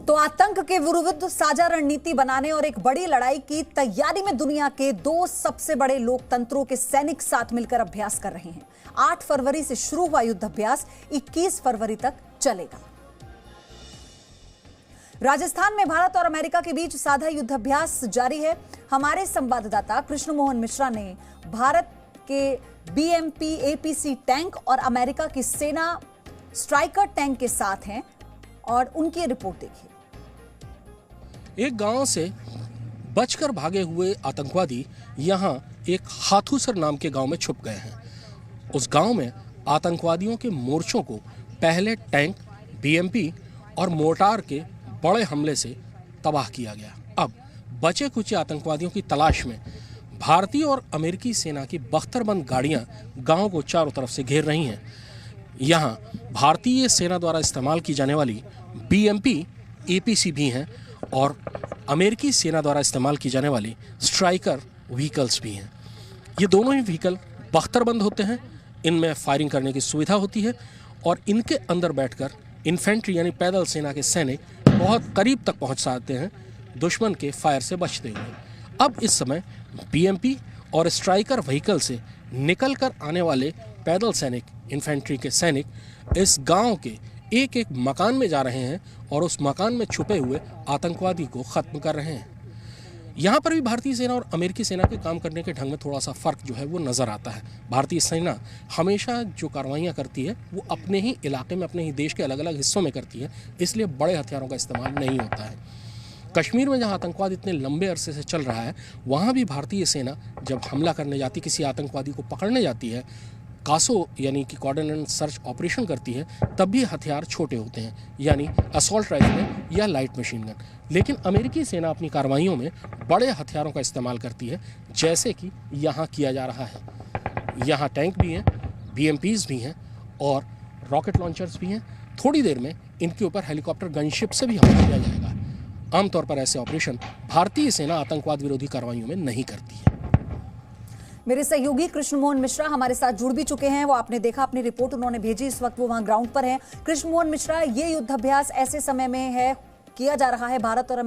तो आतंक के विरुद्ध साझा रणनीति बनाने और एक बड़ी लड़ाई की तैयारी में दुनिया के दो सबसे बड़े लोकतंत्रों के सैनिक साथ मिलकर अभ्यास कर रहे हैं। 8 फरवरी से शुरू हुआ युद्ध अभ्यास 21 फरवरी तक चलेगा। राजस्थान में भारत और अमेरिका के बीच साझा युद्ध अभ्यास जारी है। हमारे संवाददाता कृष्ण मोहन मिश्रा ने भारत के BMP APC टैंक और अमेरिका की सेना स्ट्राइकर टैंक के साथ हैं और उनकी रिपोर्ट देखिए। एक गांव से बचकर भागे हुए आतंकवादी यहां एक हाथूसर नाम के गांव में छुप गए हैं। उस गांव में आतंकवादियों के मोर्चों को पहले टैंक, BMP और मोर्टार के बड़े हमले से तबाह किया गया। अब बचे कुचे आतंकवादियों की तलाश में भारतीय और अमेरिकी सेना की बख्तरबंद गाड़ियां गांव को चारों तरफ से घेर रही हैं। यहां भारतीय सेना द्वारा इस्तेमाल की जाने वाली BMP APC भी हैं और अमेरिकी सेना द्वारा इस्तेमाल की जाने वाली स्ट्राइकर व्हीकल्स भी हैं। ये दोनों ही व्हीकल बख्तरबंद होते हैं, इनमें फायरिंग करने की सुविधा होती है और इनके अंदर बैठकर इन्फेंट्री यानी पैदल सेना के सैनिक बहुत करीब तक पहुंच सकते हैं दुश्मन के फायर से बचते हुए। अब इस समय BMP और स्ट्राइकर व्हीकल से निकलकर आने वाले पैदल सैनिक, इन्फेंट्री के सैनिक इस गांव के एक एक मकान में जा रहे हैं और उस मकान में छुपे हुए आतंकवादी को खत्म कर रहे हैं। यहाँ पर भी भारतीय सेना और अमेरिकी सेना के काम करने के ढंग में थोड़ा सा फर्क जो है वो नज़र आता है। भारतीय सेना हमेशा जो कार्रवाइयाँ करती है वो अपने ही इलाके में, अपने ही देश के अलग अलग हिस्सों में करती है, इसलिए बड़े हथियारों का इस्तेमाल नहीं होता है। कश्मीर में जहाँ आतंकवाद इतने लंबे अरसे से चल रहा है, वहाँ भी भारतीय सेना जब हमला करने जाती, किसी आतंकवादी को पकड़ने जाती है, कासो यानी कि कोऑर्डिनेट सर्च ऑपरेशन करती है, तब भी हथियार छोटे होते हैं, यानी असॉल्ट राइफल या लाइट मशीन गन। लेकिन अमेरिकी सेना अपनी कार्रवाइयों में बड़े हथियारों का इस्तेमाल करती है, जैसे कि यहाँ किया जा रहा है। यहाँ टैंक भी हैं, BMPs भी हैं और रॉकेट लॉन्चर्स भी हैं। थोड़ी देर में इनके ऊपर हेलीकॉप्टर गनशिप से भी हमला किया जाएगा। आमतौर पर ऐसे ऑपरेशन भारतीय सेना आतंकवाद विरोधी कार्रवाइयों में नहीं करती है। मेरे सहयोगी कृष्ण मोहन मिश्रा हमारे साथ जुड़ भी चुके हैं। वो आपने देखा, अपनी रिपोर्ट उन्होंने भेजी, इस वक्त वो वहां ग्राउंड पर हैं। कृष्ण मोहन मिश्रा, ये युद्धाभ्यास ऐसे समय में है किया जा रहा है भारत और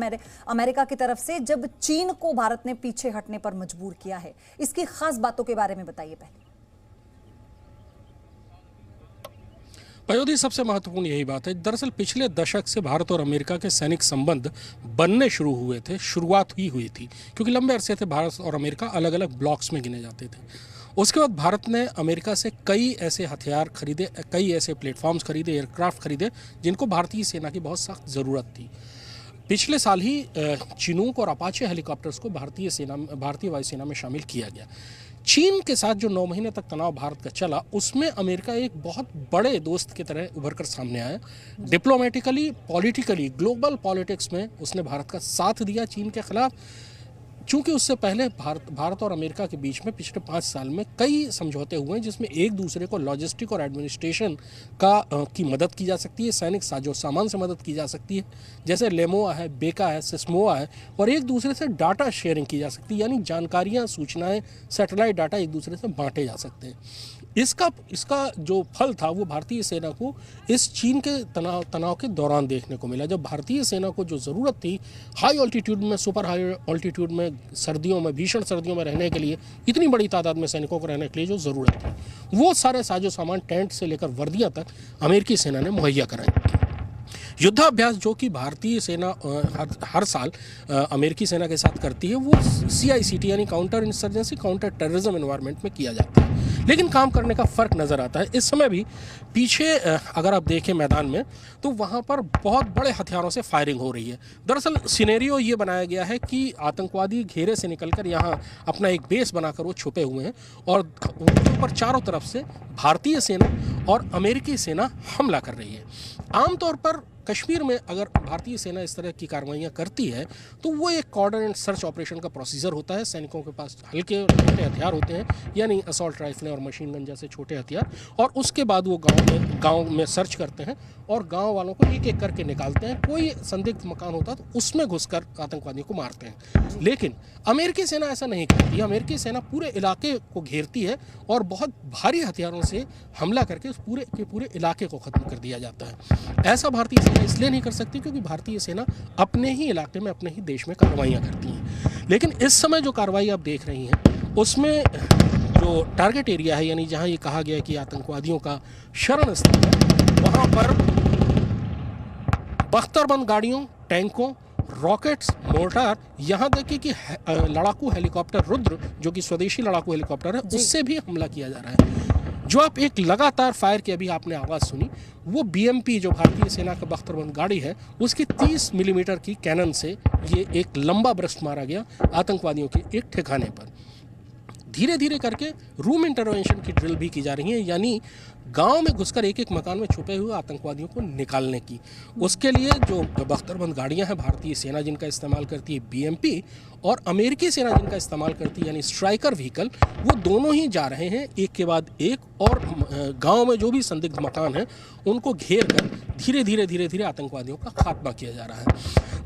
अमेरिका की तरफ से जब चीन को भारत ने पीछे हटने पर मजबूर किया है। इसकी खास बातों के बारे में बताइए पहले। पयोधी, सबसे महत्वपूर्ण यही बात है। दरअसल पिछले दशक से भारत और अमेरिका के सैनिक संबंध बनने शुरू हुए थे, शुरुआत ही हुई थी, क्योंकि लंबे अरसे से भारत और अमेरिका अलग अलग ब्लॉक्स में गिने जाते थे। उसके बाद भारत ने अमेरिका से कई ऐसे हथियार खरीदे, कई ऐसे प्लेटफॉर्म्स खरीदे, एयरक्राफ्ट खरीदे, जिनको भारतीय सेना की बहुत सख्त ज़रूरत थी। पिछले साल ही चिनूक और अपाचे हेलीकॉप्टर्स को भारतीय वायुसेना में शामिल किया गया। चीन के साथ जो 9 महीने तक तनाव भारत का चला, उसमें अमेरिका एक बहुत बड़े दोस्त की तरह उभर कर सामने आया। डिप्लोमेटिकली, पॉलिटिकली, ग्लोबल पॉलिटिक्स में उसने भारत का साथ दिया चीन के खिलाफ। चूंकि उससे पहले भारत और अमेरिका के बीच में पिछले 5 साल में कई समझौते हुए हैं, जिसमें एक दूसरे को लॉजिस्टिक और एडमिनिस्ट्रेशन की मदद की जा सकती है, सैनिक साजो सामान से मदद की जा सकती है, जैसे लेमोआ है, बेका है, सिस्मोआ है, और एक दूसरे से डाटा शेयरिंग की जा सकती है, यानी जानकारियाँ, सूचनाएँ, सैटेलाइट डाटा एक दूसरे से बांटे जा सकते हैं। इसका जो फल था वो भारतीय सेना को इस चीन के तनाव के दौरान देखने को मिला, जब भारतीय सेना को जो ज़रूरत थी हाई ऑल्टीट्यूड में, सुपर हाई ऑल्टीट्यूड में, सर्दियों में, भीषण सर्दियों में रहने के लिए, इतनी बड़ी तादाद में सैनिकों को रहने के लिए जो ज़रूरत थी, वो सारे साजो सामान, टेंट से लेकर वर्दियाँ तक अमेरिकी सेना ने मुहैया कराई। युद्धाभ्यास जो कि भारतीय सेना हर साल अमेरिकी सेना के साथ करती है, वो CICT यानी counter insurgency, counter terrorism environment में किया जाता है, लेकिन काम करने का फ़र्क नज़र आता है। इस समय भी पीछे अगर आप देखें मैदान में, तो वहाँ पर बहुत बड़े हथियारों से फायरिंग हो रही है। दरअसल सिनेरियो ये बनाया गया है कि आतंकवादी घेरे से निकलकर यहाँ अपना एक बेस बनाकर वो छुपे हुए हैं और उनके ऊपर चारों तरफ से भारतीय सेना और अमेरिकी सेना हमला कर रही है। आमतौर पर कश्मीर में अगर भारतीय सेना इस तरह की कार्रवाइयाँ करती है तो वो एक कोऑर्डिनेट सर्च ऑपरेशन का प्रोसीजर होता है। सैनिकों के पास हल्के और छोटे हथियार होते हैं, यानी असॉल्ट राइफलें और मशीन गन जैसे छोटे हथियार, और उसके बाद वो गांव में सर्च करते हैं और गांव वालों को एक एक करके निकालते हैं। कोई संदिग्ध मकान होता है तो उसमें घुसकर आतंकवादियों को मारते हैं। लेकिन अमेरिकी सेना ऐसा नहीं करती। अमेरिकी सेना पूरे इलाके को घेरती है और बहुत भारी हथियारों से हमला करके उस पूरे के पूरे इलाके को खत्म कर दिया जाता है। ऐसा भारतीय सेना इसलिए नहीं कर सकती क्योंकि भारतीय सेना अपने ही इलाके में, अपने ही देश में कार्रवाइयाँ करती हैं। लेकिन इस समय जो कार्रवाई आप देख रही हैं उसमें जो टारगेट एरिया है, यानी जहाँ ये कहा गया है कि आतंकवादियों का शरण स्थल है, वहाँ पर बख्तरबंद गाड़ियों, टैंकों, रॉकेट्स, मोर्टार, यहाँ तक कि लड़ाकू हेलीकॉप्टर रुद्र, जो कि स्वदेशी लड़ाकू हेलीकॉप्टर है, उससे भी हमला किया जा रहा है। जो आप एक लगातार फायर की अभी आपने आवाज़ सुनी, वो BMP जो भारतीय सेना का बख्तरबंद गाड़ी है, उसकी 30 मिलीमीटर की कैनन से ये एक लंबा ब्रस्ट मारा गया आतंकवादियों के एक ठिकाने पर। धीरे धीरे करके रूम इंटरवेंशन की ड्रिल भी की जा रही है, यानी गांव में घुसकर एक एक मकान में छुपे हुए आतंकवादियों को निकालने की। उसके लिए जो बख्तरबंद गाड़ियां हैं भारतीय सेना जिनका इस्तेमाल करती है BMP, और अमेरिकी सेना जिनका इस्तेमाल करती है यानी स्ट्राइकर व्हीकल, वो दोनों ही जा रहे हैं एक के बाद एक, और गांव में जो भी संदिग्ध मकान हैं उनको घेर कर धीरे धीरे आतंकवादियों का खात्मा किया जा रहा है।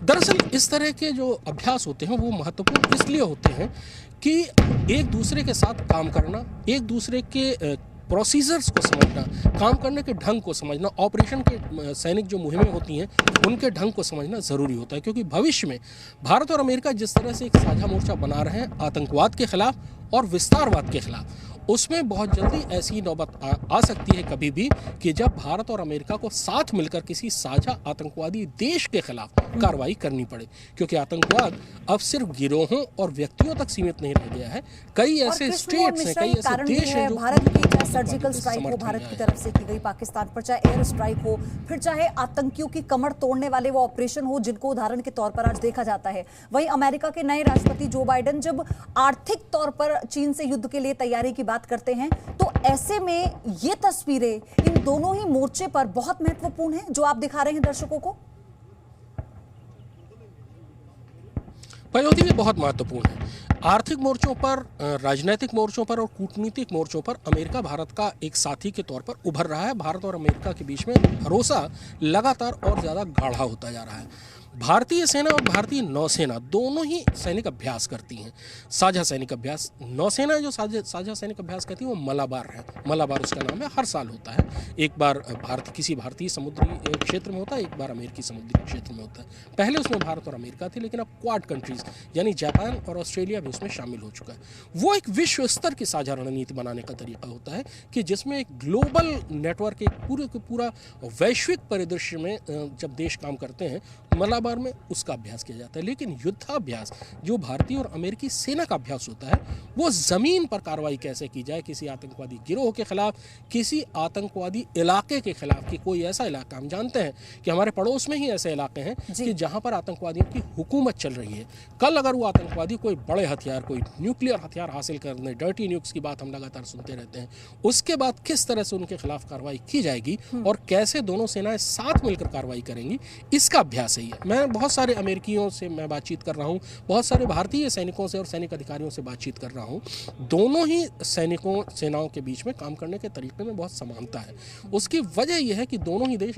दरअसल इस तरह के जो अभ्यास होते हैं वो महत्वपूर्ण इसलिए होते हैं कि एक दूसरे के साथ काम करना, एक दूसरे के प्रोसीजर्स को समझना, काम करने के ढंग को समझना, ऑपरेशन के सैनिक जो मुहिमें होती हैं उनके ढंग को समझना ज़रूरी होता है, क्योंकि भविष्य में भारत और अमेरिका जिस तरह से एक साझा मोर्चा बना रहे हैं आतंकवाद के खिलाफ और विस्तारवाद के खिलाफ, उसमें बहुत जल्दी ऐसी नौबत आ सकती है कभी भी कि जब भारत और अमेरिका को साथ मिलकर किसी साझा आतंकवादी देश के खिलाफ कार्रवाई करनी पड़े, क्योंकि आतंकवाद अब सिर्फ गिरोहों और व्यक्तियों तक सीमित नहीं रह गया है। कई ऐसे स्टेट्स हैं, कई ऐसे देश हैं जो भारत की, चाहे सर्जिकल स्ट्राइक हो भारत की तरफ से की गई पाकिस्तान पर, चाहे एयर स्ट्राइक हो, फिर चाहे आतंकियों की कमर तोड़ने वाले वो ऑपरेशन हो जिनको उदाहरण के तौर पर आज देखा जाता है। वहीं अमेरिका के नए राष्ट्रपति जो बाइडेन जब आर्थिक तौर पर चीन से युद्ध के लिए तैयारी की बात करते हैं, तो ऐसे में ये तस्वीरें इन दोनों ही मोर्चे पर बहुत महत्वपूर्ण हैं जो आप दिखा रहे हैं दर्शकों को। पयोधी भी बहुत महत्वपूर्ण है। आर्थिक मोर्चों पर, राजनीतिक मोर्चों पर और कूटनीतिक मोर्चों पर अमेरिका भारत का एक साथी के तौर पर उभर रहा है। भारत और अमेरिका के बीच में भरोसा लगातार और ज़्यादा गाढ़ा होता जा रहा है। भारतीय सेना और भारतीय नौसेना दोनों ही सैनिक अभ्यास करती हैं, साझा सैनिक अभ्यास। नौसेना जो साझा सैनिक अभ्यास करती है वो मलाबार है, मलाबार उसका नाम है, हर साल होता है। एक बार किसी भारतीय समुद्री क्षेत्र में होता है, एक बार अमेरिकी समुद्री क्षेत्र में होता है। पहले उसमें भारत और अमेरिका थे, लेकिन अब क्वाड कंट्रीज यानी जापान और ऑस्ट्रेलिया भी उसमें शामिल हो चुका है। वो एक विश्व स्तर की साझा रणनीति बनाने का तरीका होता है कि जिसमें एक ग्लोबल नेटवर्क, एक पूरा वैश्विक परिदृश्य में जब देश काम करते हैं, मलाबार में उसका अभ्यास किया जाता है। लेकिन युद्धाभ्यास जो भारतीय और अमेरिकी सेना का अभ्यास होता है, वो जमीन पर कार्रवाई कैसे की जाए किसी आतंकवादी गिरोह के खिलाफ, किसी आतंकवादी इलाके के खिलाफ। कि कोई ऐसा इलाका, हम जानते हैं कि हमारे पड़ोस में ही ऐसे इलाके हैं कि जहां पर आतंकवादियों की हुकूमत चल रही है। कल अगर वो आतंकवादी कोई बड़े हथियार, कोई न्यूक्लियर हथियार हासिल करने, डर्टी न्यूक्स की बात हम लगातार सुनते रहते हैं, उसके बाद किस तरह से उनके खिलाफ कार्रवाई की जाएगी और कैसे दोनों सेनाएं साथ मिलकर कार्रवाई करेंगी, इसका अभ्यास है। मैं बहुत सारे अमेरिकियों से मैं बातचीत कर रहा हूँ, बहुत सारे भारतीय सैनिकों से और सैनिक अधिकारियों से बातचीत कर रहा हूँ। दोनों ही सेनाओं के बीच में काम करने के तरीके में बहुत समानता है। उसकी वजह यह है कि दोनों ही देश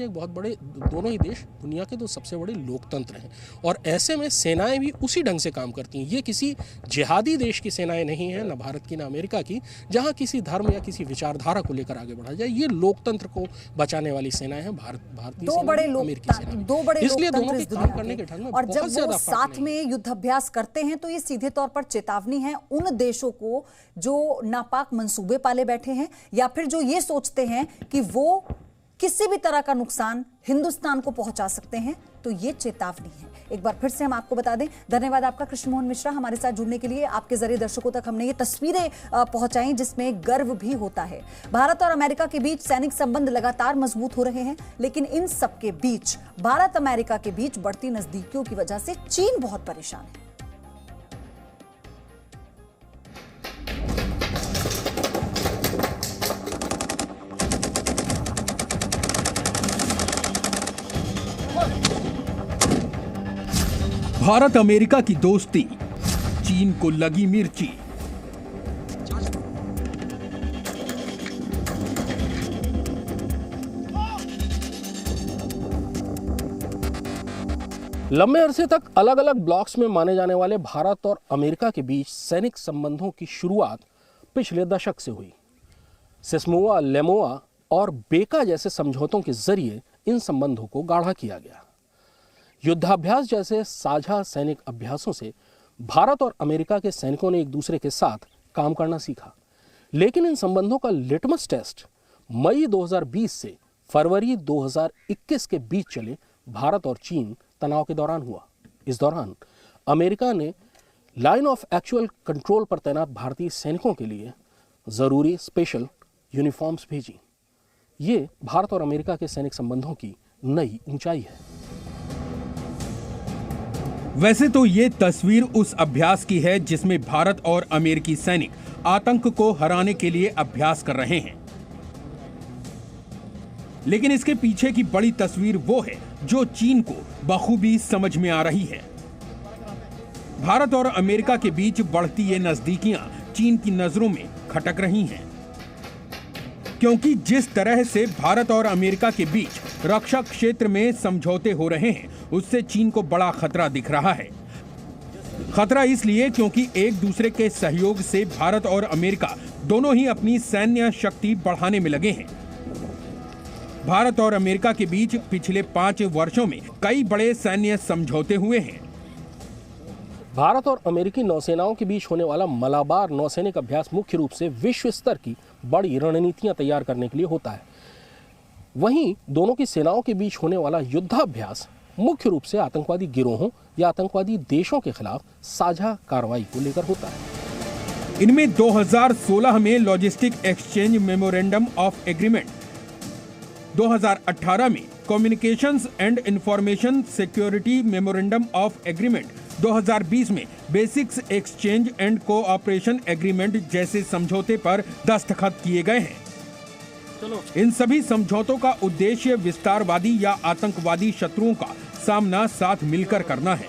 दुनिया के दो सबसे बड़े लोकतंत्र हैं, और ऐसे में सेनाएं भी उसी ढंग से काम करती हैं। ये किसी जिहादी देश की सेनाएं नहीं हैं, न भारत की न अमेरिका की, जहां किसी धर्म या किसी विचारधारा को लेकर आगे बढ़ा जाए। ये लोकतंत्र को बचाने वाली सेनाएं हैं, भारतीय सेना, अमेरिकी सेना। इसलिए दोनों के काम करने के ढंग में और जब वो साथ में युद्धाभ्यास करते हैं तो ये सीधे तौर पर चेतावनी है उन देशों को जो नापाक मंसूबे पाले बैठे हैं, या फिर जो ये सोचते हैं कि वो किसी भी तरह का नुकसान हिंदुस्तान को पहुंचा सकते हैं। तो ये चेतावनी है। एक बार फिर से हम आपको बता दें, धन्यवाद आपका कृष्ण मोहन मिश्रा हमारे साथ जुड़ने के लिए। आपके जरिए दर्शकों तक हमने ये तस्वीरें पहुंचाई जिसमें गर्व भी होता है। भारत और अमेरिका के बीच सैनिक संबंध लगातार मजबूत हो रहे हैं, लेकिन इन सबके बीच भारत अमेरिका के बीच बढ़ती नजदीकियों की वजह से चीन बहुत परेशान है। भारत अमेरिका की दोस्ती, चीन को लगी मिर्ची। लंबे अरसे तक अलग अलग ब्लॉक्स में माने जाने वाले भारत और अमेरिका के बीच सैनिक संबंधों की शुरुआत पिछले दशक से हुई। सेस्मोआ, लेमोआ और बेका जैसे समझौतों के जरिए इन संबंधों को गाढ़ा किया गया। युद्धाभ्यास जैसे साझा सैनिक अभ्यासों से भारत और अमेरिका के सैनिकों ने एक दूसरे के साथ काम करना सीखा, लेकिन इन संबंधों का लिटमस टेस्ट मई 2020 से फरवरी 2021 के बीच चले भारत और चीन तनाव के दौरान हुआ। इस दौरान अमेरिका ने लाइन ऑफ एक्चुअल कंट्रोल पर तैनात भारतीय सैनिकों के लिए जरूरी स्पेशल यूनिफॉर्म्स भेजी। ये भारत और अमेरिका के सैनिक संबंधों की नई ऊंचाई है। वैसे तो ये तस्वीर उस अभ्यास की है जिसमें भारत और अमेरिकी सैनिक आतंक को हराने के लिए अभ्यास कर रहे हैं, लेकिन इसके पीछे की बड़ी तस्वीर वो है जो चीन को बखूबी समझ में आ रही है। भारत और अमेरिका के बीच बढ़ती ये नजदीकियां चीन की नजरों में खटक रही हैं, क्योंकि जिस तरह से भारत और अमेरिका के बीच रक्षा क्षेत्र में समझौते हो रहे हैं, उससे चीन को बड़ा खतरा दिख रहा है। खतरा इसलिए क्योंकि एक दूसरे के सहयोग से भारत और अमेरिका दोनों ही अपनी सैन्य शक्ति बढ़ाने में लगे हैं। भारत और अमेरिका के बीच पिछले 5 वर्षों में कई बड़े सैन्य समझौते हुए हैं। भारत और अमेरिकी नौसेनाओं के बीच होने वाला मलाबार नौसैनिक अभ्यास मुख्य रूप से विश्व स्तर की बड़ी रणनीतियां तैयार करने के लिए होता है। वहीं दोनों की सेनाओं के बीच होने वाला युद्धाभ्यास मुख्य रूप से आतंकवादी गिरोहों या आतंकवादी देशों के खिलाफ साझा कार्रवाई को लेकर होता है। इनमें 2016 में logistic exchange memorandum of agreement, 2018 में communications and information security memorandum of agreement, 2020 में basics exchange and cooperation agreement जैसे समझौते पर दस्तखत किए गए हैं। इन सभी समझौतों का उद्देश्य विस्तारवादी या आतंकवादी शत्रुओं का सामना साथ मिलकर करना है।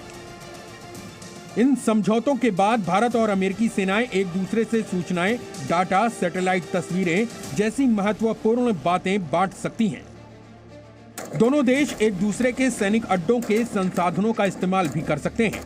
इन समझौतों के बाद भारत और अमेरिकी सेनाएं एक दूसरे से सूचनाएं, डाटा, सैटेलाइट तस्वीरें जैसी महत्वपूर्ण बातें बांट सकती हैं। दोनों देश एक दूसरे के सैनिक अड्डों के संसाधनों का इस्तेमाल भी कर सकते हैं।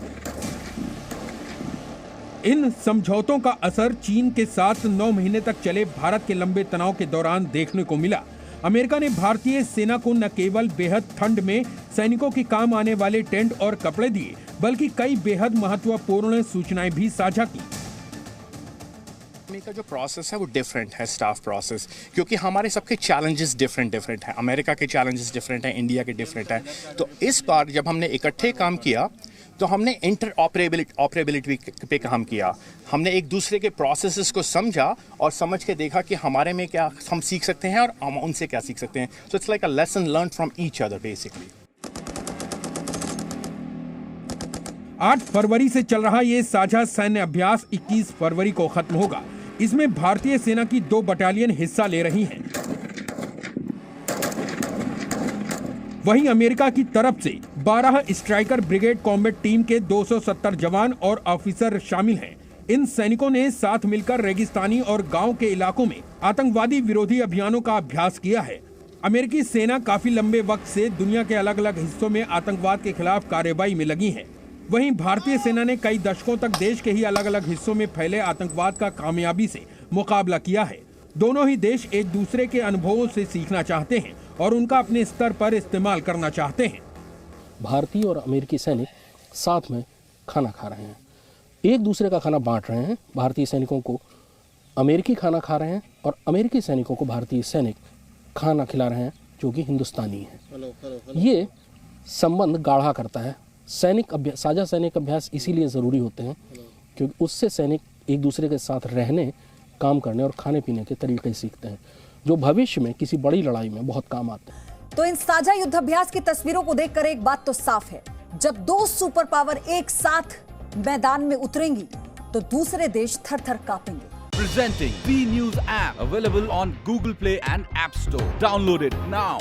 इन समझौतों का असर चीन के साथ 9 महीने तक चले भारत के लंबे तनाव के दौरान देखने को मिला। अमेरिका ने भारतीय सेना को न केवल बेहद ठंड में सैनिकों के काम आने वाले टेंट और कपड़े दिए, बल्कि कई बेहद महत्वपूर्ण सूचनाएं भी साझा की। का जो प्रोसेस है वो डिफरेंट है, स्टाफ प्रोसेस, क्योंकि हमारे सबके चैलेंजेस डिफरेंट हैं। अमेरिका के चैलेंजेस डिफरेंट हैं, इंडिया के डिफरेंट हैं। तो इस बार जब हमने इकट्ठे काम किया तो हमने इंटर ऑपरेबिलिटी पे काम किया। हमने एक दूसरे के प्रोसेसेस को समझा और समझ के देखा कि हमारे में क्या हम सीख सकते हैं और हम उनसे क्या सीख सकते हैं। So it's like a lesson learn from each other basically. 8 फरवरी से चल रहा ये साझा सैन्य अभ्यास 21 फरवरी को खत्म होगा। इसमें भारतीय सेना की 2 बटालियन हिस्सा ले रही हैं। वहीं अमेरिका की तरफ से 12 स्ट्राइकर ब्रिगेड कॉम्बैट टीम के 270 जवान और ऑफिसर शामिल हैं। इन सैनिकों ने साथ मिलकर रेगिस्तानी और गांव के इलाकों में आतंकवादी विरोधी अभियानों का अभ्यास किया है। अमेरिकी सेना काफी लंबे वक्त से दुनिया के अलग अलग हिस्सों में आतंकवाद के खिलाफ कार्रवाई में लगी है। वहीं भारतीय सेना ने कई दशकों तक देश के ही अलग अलग हिस्सों में फैले आतंकवाद का कामयाबी से मुकाबला किया है। दोनों ही देश एक दूसरे के अनुभवों से सीखना चाहते हैं और उनका अपने स्तर पर इस्तेमाल करना चाहते हैं। भारतीय और अमेरिकी सैनिक साथ में खाना खा रहे हैं, एक दूसरे का खाना बांट रहे हैं। भारतीय सैनिकों को अमेरिकी खाना खा रहे हैं और अमेरिकी सैनिकों को भारतीय सैनिक खाना खिला रहे हैं जो कि हिंदुस्तानी है। ये संबंध गाढ़ा करता है। सैनिक अभ्यास, साझा सैनिक अभ्यास इसीलिए ज़रूरी होते हैं क्योंकि उससे सैनिक एक दूसरे के साथ रहने, काम करने और खाने पीने के तरीके सीखते हैं जो भविष्य में किसी बड़ी लड़ाई में बहुत काम आते हैं। तो इन साझा युद्धाभ्यास की तस्वीरों को देखकर एक बात तो साफ है, जब 2 सुपर पावर एक साथ मैदान में उतरेंगी तो दूसरे देश थर-थर कांपेंगे। Presenting B News app available on Google Play and App Store. Download it now.